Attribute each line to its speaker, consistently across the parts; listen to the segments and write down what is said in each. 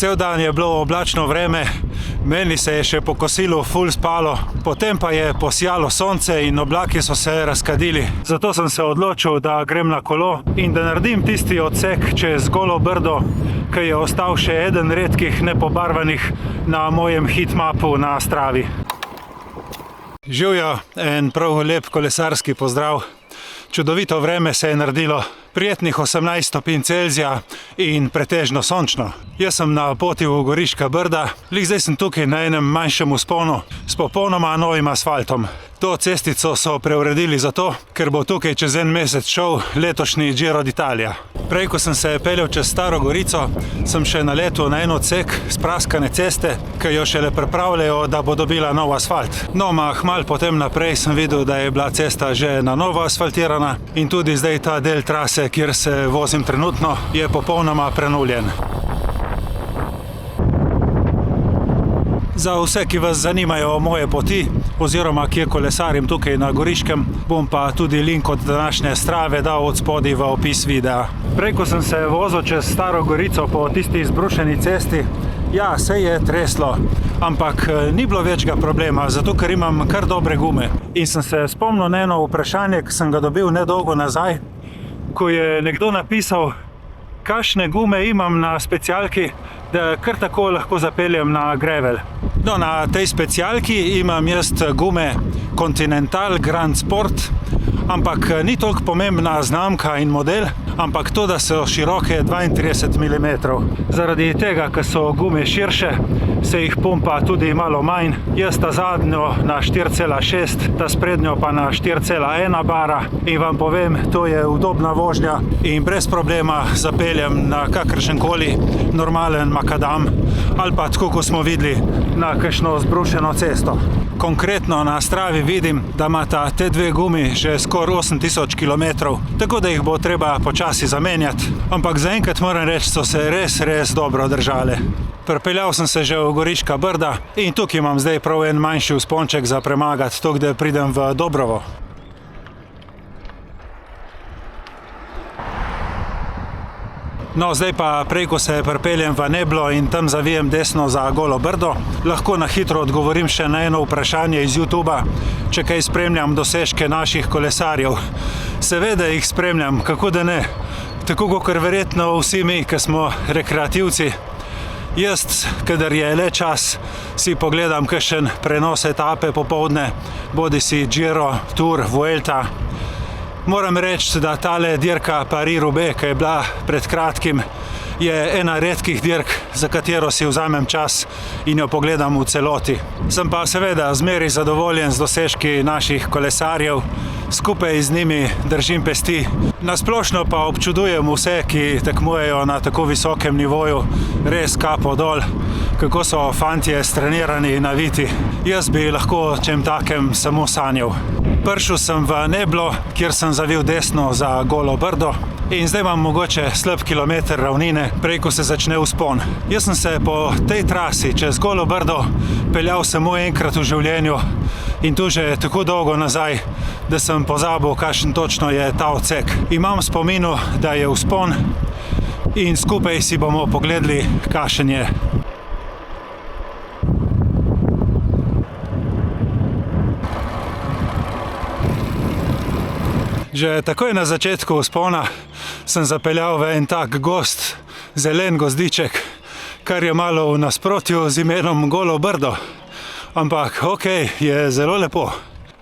Speaker 1: Cel dan je bilo oblačno vreme, meni se je še po kosilu ful spalo, potem pa je posijalo sonce in oblaki so se razkadili. Zato sem se odločil, da grem na kolo in da naredim tisti odsek čez Golo Brdo, ki je ostal še eden redkih nepobarvanih na mojem hitmapu na Stravi. Živjo, en prav lep kolesarski pozdrav. Čudovito vreme se je naredilo, prijetnih 18 stopinj Celzija in pretežno sončno. Jaz sem na poti v Goriška Brda, zdaj sem tukaj na enem manjšem vzponu s popolnoma novim asfaltom. To cestico so preuredili zato, ker bo tukaj čez en mesec šel letošnji Giro d'Italia. Prej, ko sem se peljal čez Staro Gorico, sem še naletel na en odsek spraskane ceste, ki jo šele pripravljajo, da bo dobila nov asfalt. No, malo potem naprej sem videl, da je bila cesta že na novo asfaltirana in tudi zdaj ta del trase, kjer se vozim trenutno, je popolnoma prenovljen. Za vse, ki vas zanimajo moje poti, oziroma kje kolesarim tukaj na Goriškem, bom pa tudi link od današnje Strave dal od spodaj v opis videa. Prej, ko sem se vozil čez Staro Gorico po tisti izbrušeni cesti, ja, se je treslo, ampak ni bilo večjega problema, zato ker imam kar dobre gume. In sem se spomnil na eno vprašanje, ki sem ga dobil nedolgo nazaj, ko je nekdo napisal, kakšne gume imam na specialki, da kar tako lahko zapeljem na gravel. No, na tej specialki imam jaz gume Continental Grand Sport, ampak ni toliko pomembna znamka in model, ampak to, da so široke 32 mm. Zaradi tega, ker so gume širše, se jih pumpa tudi malo manj. Jaz ta zadnjo na 4,6, ta sprednjo pa na 4,1 bara in vam povem, to je udobna vožnja in brez problema zapeljem na kakršenkoli normalen makadam ali pa tako, kot smo videli, na kakšno zbrušeno cesto. Konkretno na Stravi vidim, da imata te dve gumi že skoraj 8000 km, tako da jih bo treba počasi zamenjati, ampak zaenkrat moram reči, so se res dobro držale. Pripeljal sem se že v Goriška Brda in tukaj imam zdaj prav en manjši vzponček za premagati, tako da pridem v Dobrovo. No, zdaj pa prej, ko se pripeljem v Neblo in tam zavijem desno za Golo Brdo, lahko na hitro odgovorim še na eno vprašanje iz YouTubea, če kaj spremljam dosežke naših kolesarjev. Seveda jih spremljam, kako da ne. Tako kakor verjetno vsi mi, ki smo rekreativci. Jaz, kadar je le čas, si pogledam kakšen prenos etape popoldne, bodi si Giro, Tour, Vuelta. Moram reči, da tale dirka Paris-Roubaix, ki je bila pred kratkim, je ena redkih dirk, za katero si vzamem čas in jo pogledam v celoti. Sem pa seveda zmeraj zadovoljen z dosežki naših kolesarjev, skupaj z njimi držim pesti. Na splošno pa občudujem vse, ki tekmujejo na tako visokem nivoju, res kapo dol, kako so fantje strenirani in naviti. Jaz bi lahko čem takem samo sanjal. Prišel sem v Neblo, kjer sem zavil desno za Golo Brdo in zdaj imam mogoče slab kilometer ravnine, prej ko se začne vzpon. Jaz sem se po tej trasi čez Golo Brdo peljal samo enkrat v življenju in tu že tako dolgo nazaj, da sem pozabil, kakšen točno je ta odsek. Imam v spominu, da je vzpon in skupaj si bomo pogledali, kakšen je. Že takoj na začetku vzpona sem zapeljal v en tak gost, zelen gozdiček, kar je malo v nasprotju z imenom Golo Brdo. Ampak okej, je zelo lepo.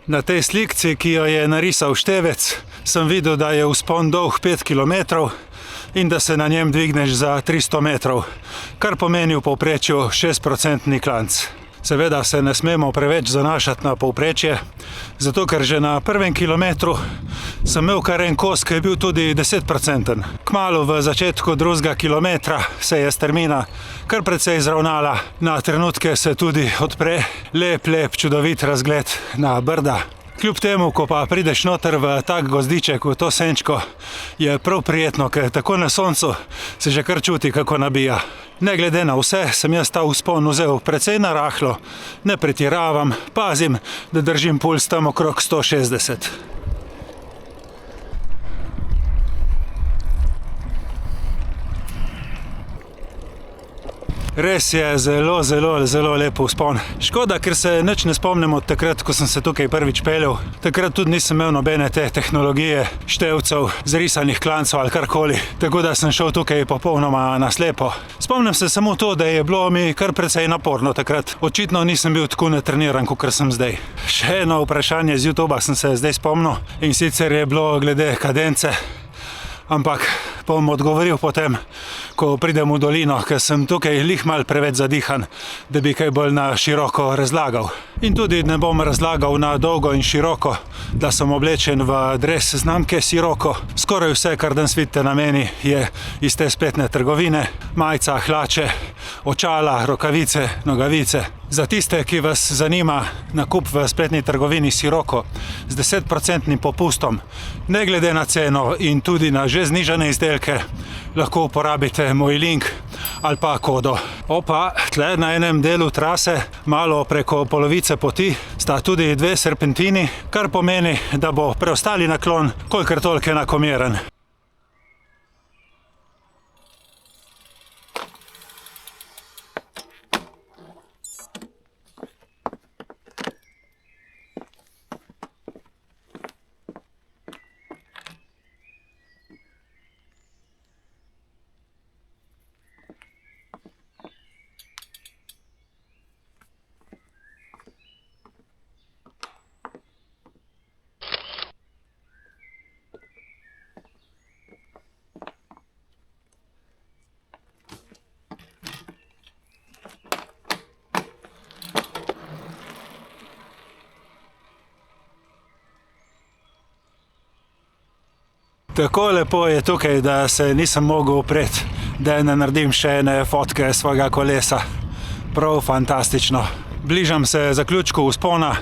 Speaker 1: Na tej slikci, ki jo je narisal Števec, sem videl, da je vzpon dolg 5 km in da se na njem dvigneš za 300 metrov, kar pomeni v povprečju 6% klanc. Seveda se ne smemo preveč zanašati na povprečje, zato ker že na prvem kilometru sem imel kar en kos, ki je bil tudi 10%. Kmalu v začetku drugega kilometra se je strmina kar precej izravnala, na trenutke se tudi odpre lep, čudovit razgled na Brda. Kljub temu, ko pa prideš noter v tak gozdiček, v to senčko, je prav prijetno, ker tako na soncu se že kar čuti, kako nabija. Ne glede na vse, sem jaz ta vzpon vzel precej narahlo, ne pretiravam, pazim, da držim puls tam okrog 160. Res je zelo, zelo, zelo lepo vzpon. Škoda, ker se nič ne spomnim od takrat, ko sem se tukaj prvič peljal. Takrat tudi nisem imel nobene te tehnologije, števcev, zrisanih klancov ali karkoli. Tako da sem šel tukaj popolnoma na slepo. Spomnim se samo to, da je bilo mi kar precej naporno takrat. Očitno nisem bil tako natreniran, kot sem zdaj. Še eno vprašanje z YouTuba sem se zdaj spomnil in sicer je bilo glede kadence. Ampak bom odgovoril potem, ko pridem v dolino, ker sem tukaj lih mal preveč zadihan, da bi kaj bolj na široko razlagal. In tudi ne bom razlagal na dolgo in široko, da sem oblečen v dres znamke Sirocco. Skoraj vse, kar danes vidite na meni, je iz te spletne trgovine. Majica, hlače, očala, rokavice, nogavice. Za tiste, ki vas zanima nakup v spletni trgovini Sirocco z 10% popustom, ne glede na ceno in tudi na že znižane izdelke, lahko uporabite moj link ali pa kodo. Opa, tle na enem delu trase, malo preko polovice poti, sta tudi dve serpentini, kar pomeni, da bo preostali naklon kolikor toliko enakomeren. Tako lepo je tukaj, da se nisem mogel upreti, da ne naredim še ene fotke svojega kolesa. Prav fantastično. Bližam se zaključku vzpona,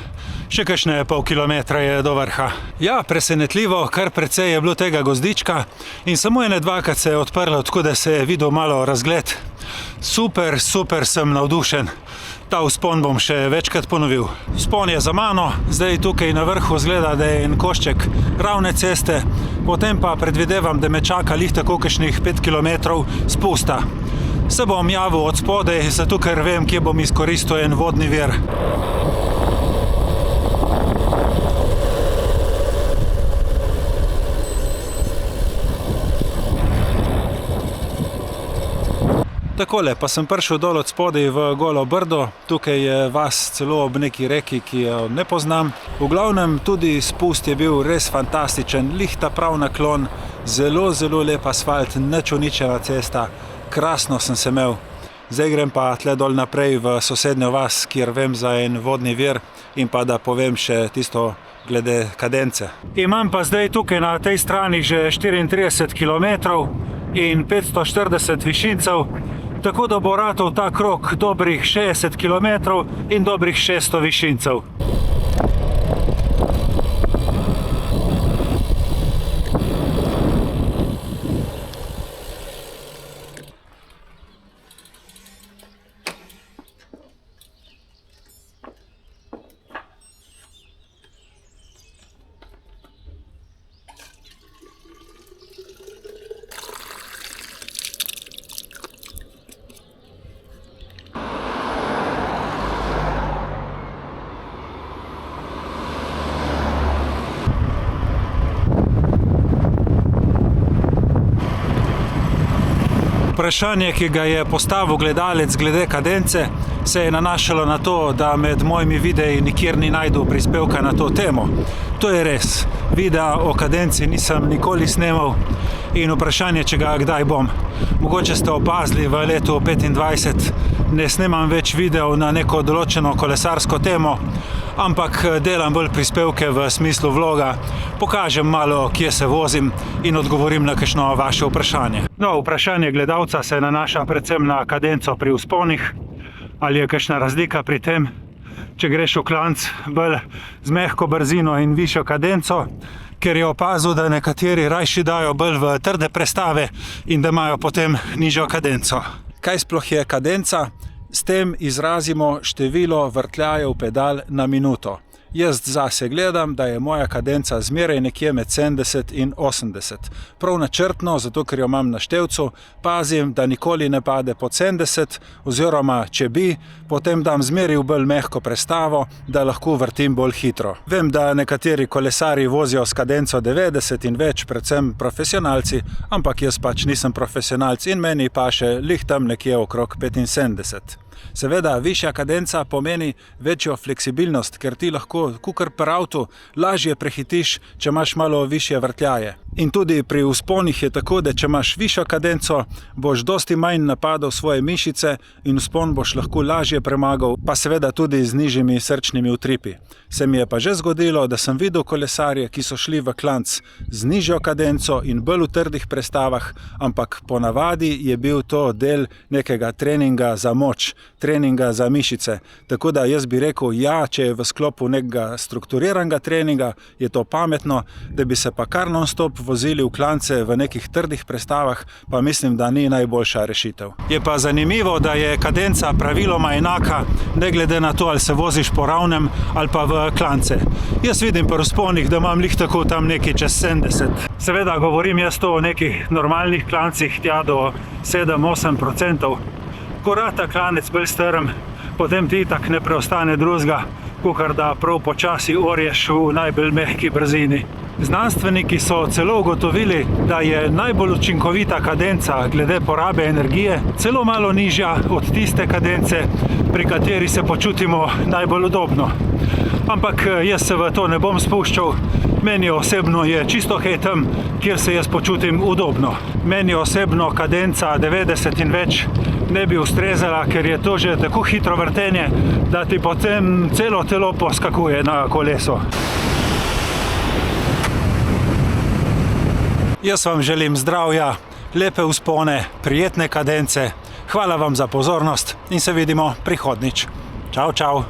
Speaker 1: še kakšne pol kilometra je do vrha. Ja, presenetljivo, kar precej je bilo tega gozdička in samo ene dvakrat se je odprlo, tako da se je videl malo razgled. Super, super sem navdušen. Ta vzpon bom še večkrat ponovil. Vzpon je za mano, zdaj tukaj na vrhu izgleda, da je en košček ravne ceste, potem pa predvidevam, da me čaka lih tako kakšnih 5 kilometrov spusta. Se bom javil od spodaj, zato ker vem, kje bom izkoristil en vodni vir. Takole, pa sem prišel dol od spodaj v Golo Brdo, tukaj je vas celo ob neki reki, ki jo ne poznam. V glavnem tudi spust je bil res fantastičen, lih ta prav naklon, zelo, zelo lep asfalt, nič uničena cesta, krasno sem se imel. Zdaj grem pa tle dol naprej v sosednjo vas, kjer vem za en vodni vir in pa da povem še tisto glede kadence. Imam pa zdaj tukaj na tej strani že 34 kilometrov in 540 višincev, tako da bo ratov ta krog dobrih 60 kilometrov in dobrih 600 višincev. Vprašanje, ki ga je postavil gledalec glede kadence, se je nanašalo na to, da med mojimi videi nikjer ni najdel prispevka na to temo. To je res. Videa o kadenci nisem nikoli snemal in vprašanje, če ga kdaj bom. Mogoče ste opazili, v letu 2025 ne snemam več videov na neko določeno kolesarsko temo, ampak delam bolj prispevke v smislu vloga, pokažem malo, kje se vozim in odgovorim na kakšno vaše vprašanje. No, vprašanje gledalca se nanaša predvsem na kadenco pri vzponih. Ali je kakšna razlika pri tem, če greš v klanc bolj z mehko brzino in višjo kadenco, ker je opazil, da nekateri rajši dajo bolj v trde prestave in da imajo potem nižjo kadenco. Kaj sploh je kadenca? S tem izrazimo število vrtljajev pedal na minuto. Jaz zase gledam, da je moja kadenca zmeraj nekje med 70 in 80. Prav načrtno, zato ker jo imam na števcu, pazim, da nikoli ne pade pod 70, oziroma če bi, potem dam zmeraj v bolj mehko prestavo, da lahko vrtim bolj hitro. Vem, da nekateri kolesarji vozijo s kadenco 90 in več, predvsem profesionalci, ampak jaz pač nisem profesionalc in meni paše lih tam nekje okrog 75. Seveda, višja kadenca pomeni večjo fleksibilnost, ker ti lahko, kakor pri avtu, lažje prehitiš, če imaš malo višje vrtljaje. In tudi pri vzponih je tako, da če imaš višjo kadenco, boš dosti manj napadal svoje mišice in vzpon boš lahko lažje premagal, pa seveda tudi z nižjimi srčnimi utripi. Se mi je pa že zgodilo, da sem videl kolesarje, ki so šli v klanc z nižjo kadenco in bolj v trdih prestavah, ampak ponavadi je bil to del nekega treninga za moč, treninga za mišice. Tako da jaz bi rekel, ja, če je v sklopu nekega strukturiranega treninga, je to pametno, da bi se pa kar non-stop vozili v klance v nekih trdih prestavah, pa mislim, da ni najboljša rešitev. Je pa zanimivo, da je kadenca praviloma enaka, ne glede na to, ali se voziš po ravnem ali pa v klance. Jaz vidim pri vzponih, da imam lih tako tam nekaj čez 70. Seveda govorim jaz to o nekih normalnih klancih, tja do 7-8%. Ko rata klanec bolj strm, potem ti itak ne preostane drugega, kakor da prav počasi orješ v najbolj mehki brzini. Znanstveniki so celo ugotovili, da je najbolj učinkovita kadenca glede porabe energije celo malo nižja od tiste kadence, pri kateri se počutimo najbolj udobno. Ampak jaz se v to ne bom spuščal. Meni osebno je čisto hej tam, kjer se jaz počutim udobno. Meni osebno kadenca 90 in več ne bi ustrezala, ker je to že tako hitro vrtenje, da ti potem celo telo poskakuje na koleso. Jaz vam želim zdravja, lepe vzpone, prijetne kadence. Hvala vam za pozornost in se vidimo prihodnjič. Čau, čau.